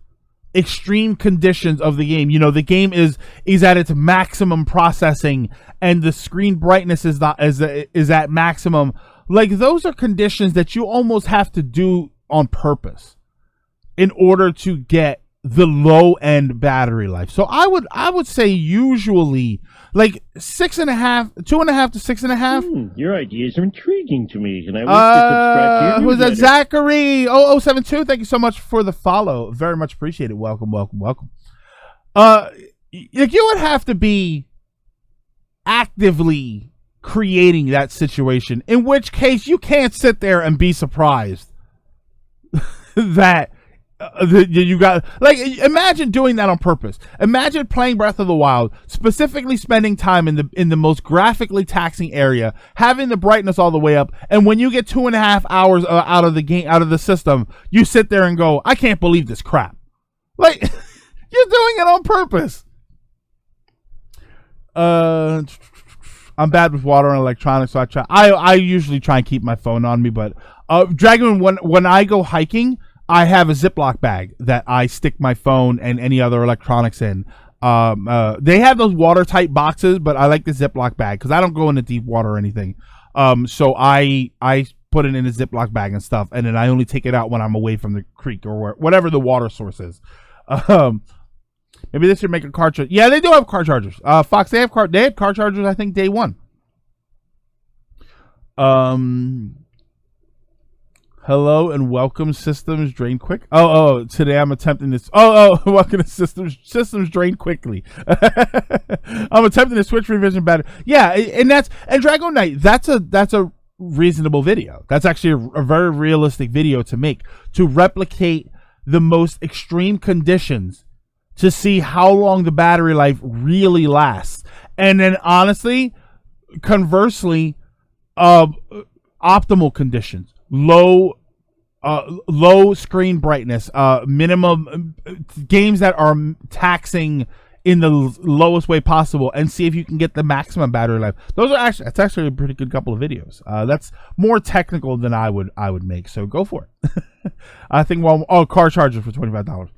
extreme conditions of the game, the game is at its maximum processing and the screen brightness is at maximum. Like, those are conditions that you almost have to do on purpose in order to get the low end battery life. So I would say usually like 2.5 to 6.5. Your ideas are intriguing to me. Can I subscribe to you? Who's that? Zachary 0072. Thank you so much for the follow. Very much appreciated. Welcome. You would have to be actively creating that situation, in which case you can't sit there and be surprised that you got, like, imagine doing that on purpose. Imagine playing Breath of the Wild, specifically spending time in the most graphically taxing area, having the brightness all the way up, and when you get 2.5 hours out of the game, out of the system, you sit there and go, I can't believe this crap. Like, you're doing it on purpose. I'm bad with water and electronics, so I usually try and keep my phone on me, but Dragon, when I go hiking, I have a Ziploc bag that I stick my phone and any other electronics in. They have those watertight boxes, but I like the Ziploc bag because I don't go into deep water or anything. So I put it in a Ziploc bag and stuff, and then I only take it out when I'm away from the creek or whatever the water source is. Maybe they should make a car charger. Yeah, they do have car chargers. Fox, they had car chargers, I think, day one. Hello and welcome, Systems Drain Quick. Oh, today I'm attempting this. Welcome to Systems Drain Quickly. I'm attempting to switch revision battery. Yeah, and Dragon Knight. That's a reasonable video. That's actually a very realistic video to make, to replicate the most extreme conditions to see how long the battery life really lasts. And then honestly, conversely, optimal conditions, low screen brightness, minimum games that are taxing in the lowest way possible, and see if you can get the maximum battery life. That's actually a pretty good couple of videos. That's more technical than I would make, so go for it. I think car chargers for $25.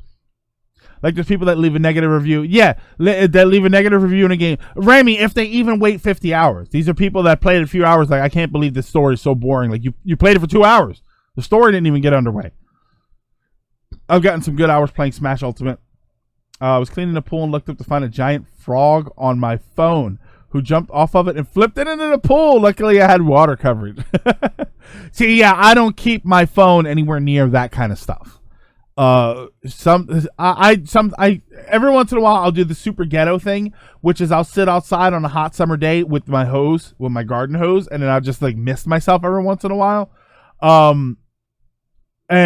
Like there's people that leave a negative review. Yeah, that leave a negative review in a game. Rami, if they even wait 50 hours. These are people that played a few hours like, I can't believe this story is so boring. Like you played it for 2 hours. The story didn't even get underway. I've gotten some good hours playing Smash Ultimate. I was cleaning the pool and looked up to find a giant frog on my phone who jumped off of it and flipped it into the pool. Luckily, I had water coverage. See, yeah, I don't keep my phone anywhere near that kind of stuff. Every once in a while I'll do the super ghetto thing, which is I'll sit outside on a hot summer day with my garden hose, and then I'll just like mist myself every once in a while. And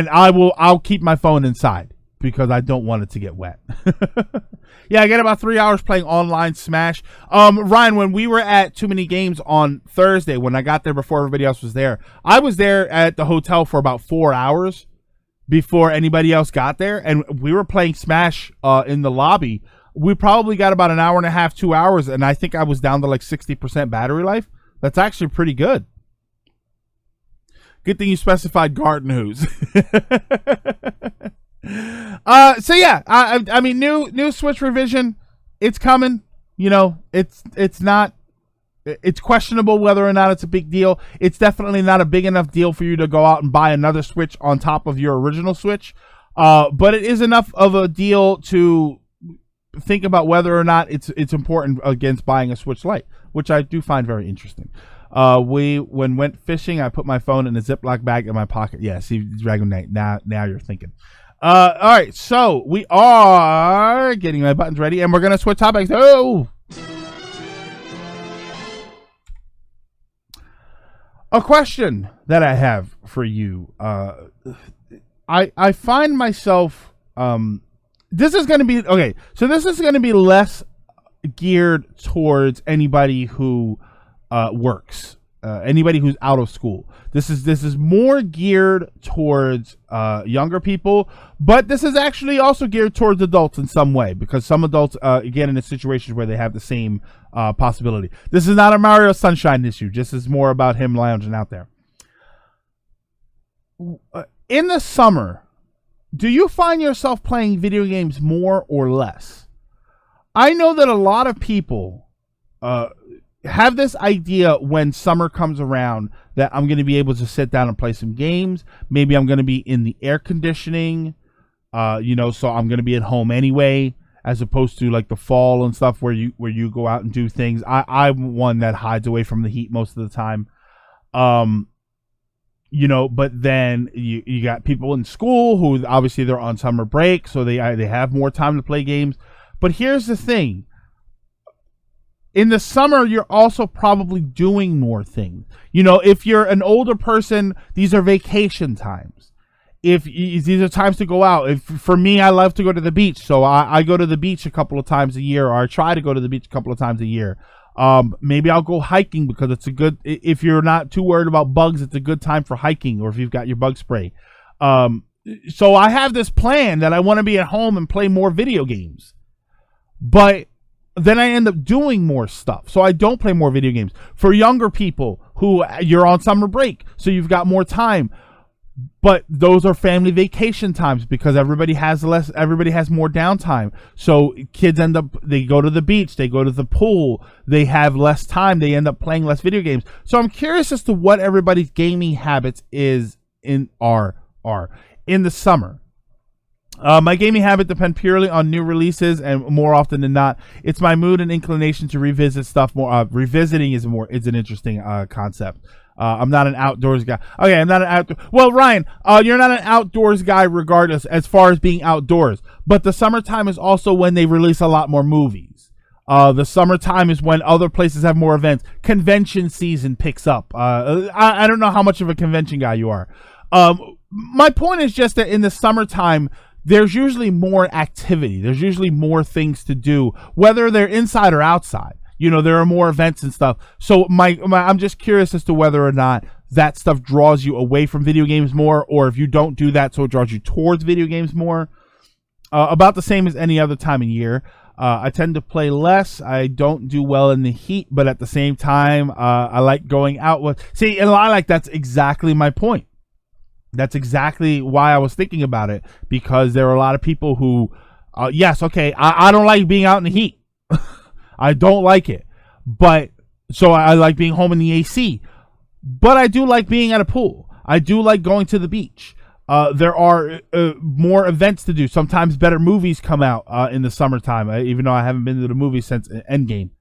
I'll keep my phone inside because I don't want it to get wet. Yeah, I get about 3 hours playing online Smash. Ryan, when we were at Too Many Games on Thursday, when I got there before everybody else was there, I was there at the hotel for about 4 hours before anybody else got there, and we were playing Smash in the lobby. We probably got about an hour and a half, 2 hours, and I think I was down to like 60% battery life. That's actually pretty good. Good thing you specified garden hose. So yeah, I mean, new Switch revision, it's coming. You know, it's questionable whether or not it's a big deal. It's definitely not a big enough deal for you to go out and buy another Switch on top of your original Switch. But it is enough of a deal to think about whether or not it's important against buying a Switch Lite, which I do find very interesting. When went fishing, I put my phone in a Ziploc bag in my pocket. Yeah, see, Dragon Knight. Now you're thinking. All right, so we are getting my buttons ready, and we're gonna switch topics. Oh. A question that I have for you. I find myself, this is going to be, okay, so this is going to be less geared towards anybody who works, anybody who's out of school. This is more geared towards younger people, but this is actually also geared towards adults in some way, because some adults, again, in a situation where they have the same possibility. This is not a Mario Sunshine issue. This is more about him lounging out there. In the summer, do you find yourself playing video games more or less? I know that a lot of people have this idea when summer comes around that I'm going to be able to sit down and play some games. Maybe I'm going to be in the air conditioning, so I'm going to be at home anyway, as opposed to like the fall and stuff where you go out and do things. I'm one that hides away from the heat most of the time. But then you got people in school who obviously they're on summer break, so they have more time to play games. But here's the thing. In the summer, you're also probably doing more things. If you're an older person, these are vacation times. These are times to go out. For me, I love to go to the beach, so I go to the beach a couple of times a year, or I try to go to the beach a couple of times a year. Maybe I'll go hiking because it's if you're not too worried about bugs, it's a good time for hiking, or if you've got your bug spray. So I have this plan that I want to be at home and play more video games. But then I end up doing more stuff. So I don't play more video games. For younger people who you're on summer break, so you've got more time. But those are family vacation times because everybody has more downtime. So kids they go to the beach, they go to the pool, they have less time, they end up playing less video games. So I'm curious as to what everybody's gaming habits are in the summer. My gaming habit depend purely on new releases, and more often than not, it's my mood and inclination to revisit stuff more. Revisiting is an interesting concept. I'm not an outdoors guy. Okay, I'm not an outdoor. Well, Ryan, you're not an outdoors guy regardless as far as being outdoors. But the summertime is also when they release a lot more movies. The summertime is when other places have more events. Convention season picks up. I don't know how much of a convention guy you are. My point is just that in the summertime, there's usually more activity. There's usually more things to do, whether they're inside or outside. You know, there are more events and stuff. So I'm just curious as to whether or not that stuff draws you away from video games more, or if you don't do that, so it draws you towards video games more. About the same as any other time of year. I tend to play less. I don't do well in the heat, but at the same time, I like going out with. See, and that's exactly my point. That's exactly why I was thinking about it, because there are a lot of people who, yes, okay, I don't like being out in the heat. I don't like it, but so I like being home in the AC, but I do like being at a pool. I do like going to the beach. There are more events to do. Sometimes better movies come out in the summertime, even though I haven't been to the movie since Endgame.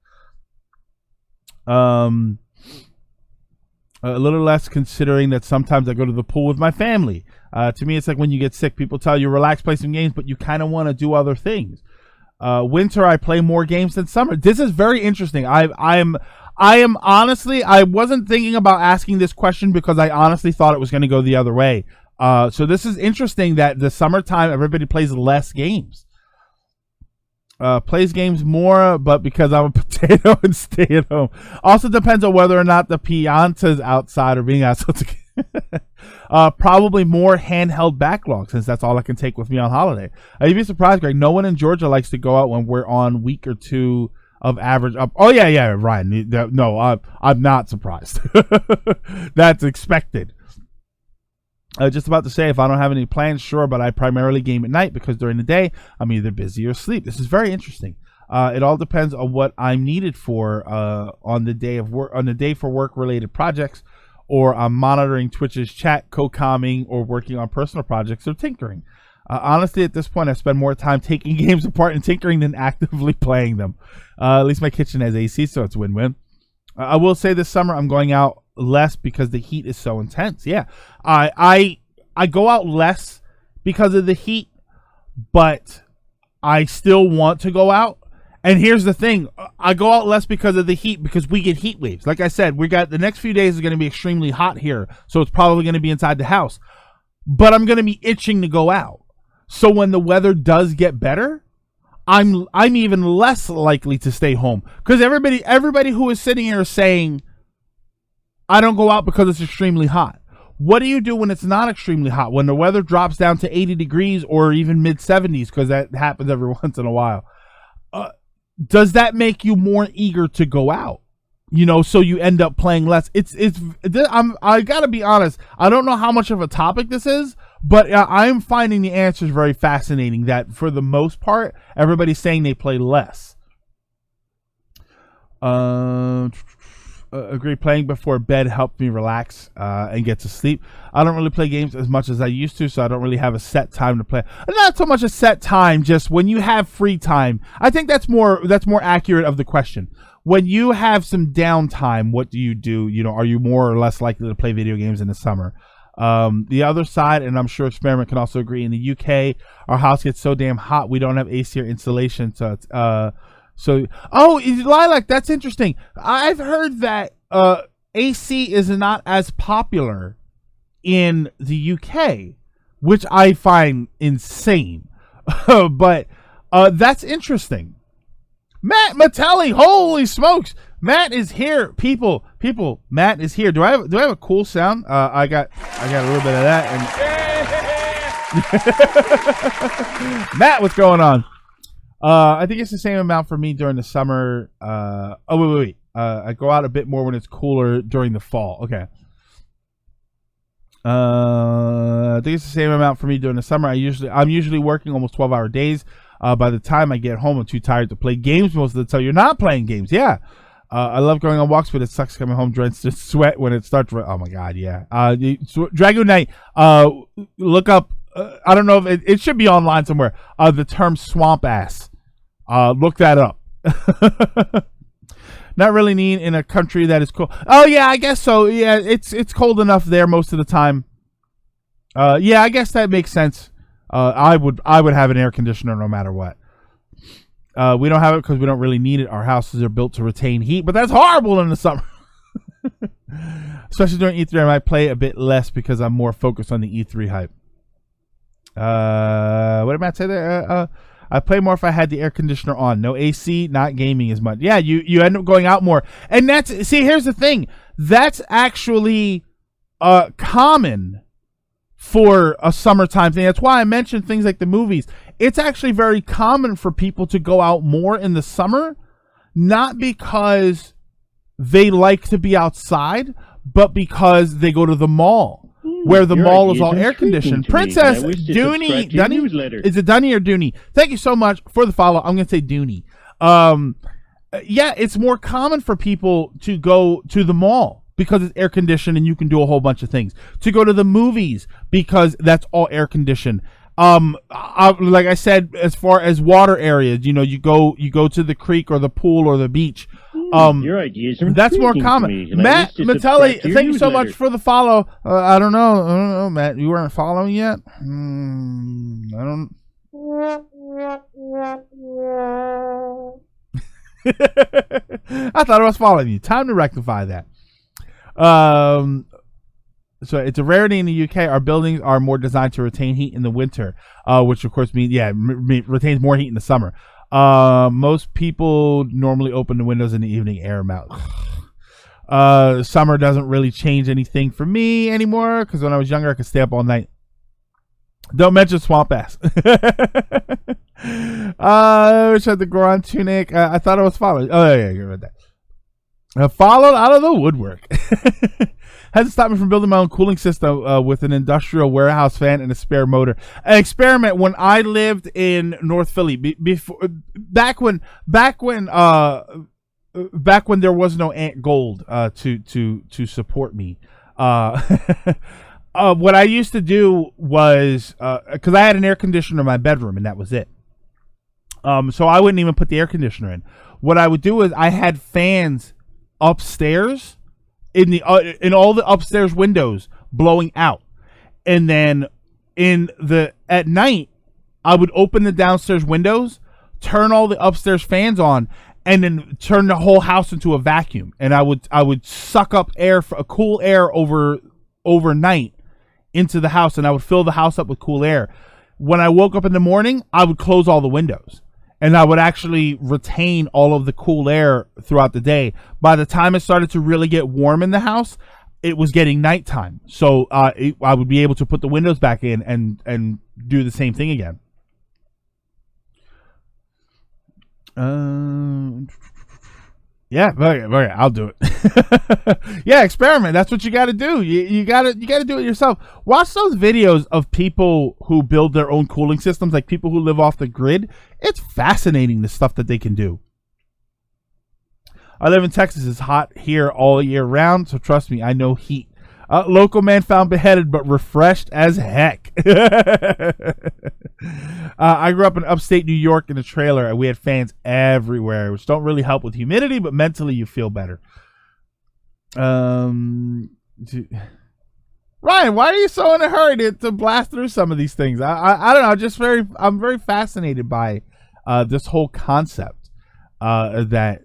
A little less, considering that sometimes I go to the pool with my family. To me, it's like when you get sick, people tell you relax, play some games, but you kind of want to do other things. Winter, I play more games than summer. This is very interesting. I am honestly, I wasn't thinking about asking this question because I honestly thought it was going to go the other way. So this is interesting that the summertime, everybody plays less games. Plays games more, but because I'm a potato and stay at home. Also depends on whether or not the Pianta's outside or being outside. Probably more handheld backlog, since that's all I can take with me on holiday. You'd be surprised, Greg. No one in Georgia likes to go out when we're on week or two of average up. Oh yeah, Ryan. No, I'm not surprised. That's expected. Just about to say, if I don't have any plans, sure, but I primarily game at night because during the day I'm either busy or asleep. This is very interesting. It all depends on what I'm needed for on the day of work, on the day for work-related projects, or I'm monitoring Twitch's chat, co-comming, or working on personal projects or tinkering. Honestly, at this point, I spend more time taking games apart and tinkering than actively playing them. At least my kitchen has AC, so it's win-win. I will say this summer I'm going out less because the heat is so intense. Yeah, I go out less because of the heat, but I still want to go out. And here's the thing, I go out less because of the heat, because we get heat waves. Like I said, we got the next few days are going to be extremely hot here, so it's probably going to be inside the house. But I'm going to be itching to go out. So when the weather does get better, I'm even less likely to stay home, because everybody who is sitting here saying I don't go out because it's extremely hot. What do you do when it's not extremely hot? When the weather drops down to 80 degrees or even mid 70s, because that happens every once in a while. Does that make you more eager to go out? You know, so you end up playing less. I gotta be honest. I don't know how much of a topic this is, but I'm finding the answers very fascinating. That for the most part, everybody's saying they play less. Agree. Playing before bed helped me relax and get to sleep. I don't really play games as much as I used to, so I don't really have a set time to play. Not so much a set time, just when you have free time. I think that's more accurate of the question. When you have some downtime, what do? You know, are you more or less likely to play video games in the summer? The other side, and I'm sure Experiment can also agree, in the UK, our house gets so damn hot we don't have AC or insulation. Lilac, that's interesting. I've heard that AC is not as popular in the UK, which I find insane. But that's interesting. Matt Mattelli, holy smokes! Matt is here, people. Matt is here. Do I have a cool sound? I got a little bit of that. And Matt, what's going on? I think it's the same amount for me during the summer. Wait. I go out a bit more when it's cooler during the fall. Okay. I think it's the same amount for me during the summer. I'm usually working almost 12-hour days. By the time I get home, I'm too tired to play games most of the time. You're not playing games, yeah. I love going on walks, but it sucks coming home drenched in sweat when it starts. Oh my god, yeah. Dragon Knight. Look up. I don't know if it should be online somewhere. The term swamp ass. Look that up. Not really neat in a country that is cold. Oh yeah, I guess so. Yeah, it's cold enough there most of the time. Yeah, I guess that makes sense. I would have an air conditioner no matter what. We don't have it because we don't really need it. Our houses are built to retain heat, but that's horrible in the summer. Especially during E3, I might play a bit less because I'm more focused on the E3 hype. What did Matt say there? I play more if I had the air conditioner on. No AC, not gaming as much. Yeah, you end up going out more. And here's the thing. That's actually common for a summertime thing. That's why I mentioned things like the movies. It's actually very common for people to go out more in the summer, not because they like to be outside, but because they go to the mall. Where the mall is all air conditioned. Princess Dooney, is it Dunny or Dooney? Thank you so much for the follow. I'm going to say Dooney. Yeah, it's more common for people to go to the mall because it's air conditioned and you can do a whole bunch of things. To go to the movies because that's all air conditioned. Like I said, as far as water areas, you go to the creek or the pool or the beach. Your ideas are that's more common. Matt Matelli, thank you so much for the follow. I don't know, Matt. You weren't following yet. I don't. I thought I was following you. Time to rectify that. So it's a rarity in the UK. Our buildings are more designed to retain heat in the winter, which of course means retains more heat in the summer. Most people normally open the windows in the evening, air them out. Summer doesn't really change anything for me anymore because when I was younger, I could stay up all night. Don't mention swamp ass. I wish I had the Goron tunic. I thought I was followed. Oh yeah, you read that. Followed out of the woodwork. Hasn't stopped me from building my own cooling system with an industrial warehouse fan and a spare motor. An experiment when I lived in North Philly back when there was no Aunt Gold to support me. What I used to do was because I had an air conditioner in my bedroom and that was it. So I wouldn't even put the air conditioner in. What I would do is I had fans upstairs in all the upstairs windows blowing out, and then at night I would open the downstairs windows, turn all the upstairs fans on, and then turn the whole house into a vacuum, and I would suck up air for cool air overnight into the house, and I would fill the house up with cool air. When I woke up in the morning, I would close all the windows. And I would actually retain all of the cool air throughout the day. By the time it started to really get warm in the house, it was getting nighttime. So I would be able to put the windows back in and do the same thing again. Yeah, okay, I'll do it. Yeah, experiment. That's what you got to do. You got to do it yourself. Watch those videos of people who build their own cooling systems, like people who live off the grid. It's fascinating the stuff that they can do. I live in Texas. It's hot here all year round, so trust me, I know heat. Local man found beheaded, but refreshed as heck. I grew up in upstate New York in a trailer, and we had fans everywhere, which don't really help with humidity, but mentally you feel better. Ryan, why are you so in a hurry to blast through some of these things? I don't know. I'm very fascinated by this whole concept that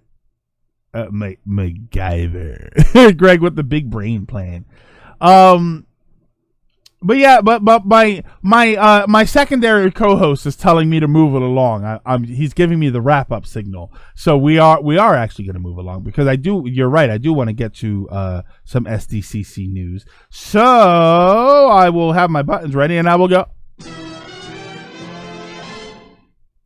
MacGyver, Greg with the big brain plan. But yeah, but my secondary co-host is telling me to move it along. He's giving me the wrap up signal. So we are actually going to move along because you're right. I do want to get to some SDCC news. So I will have my buttons ready and I will go.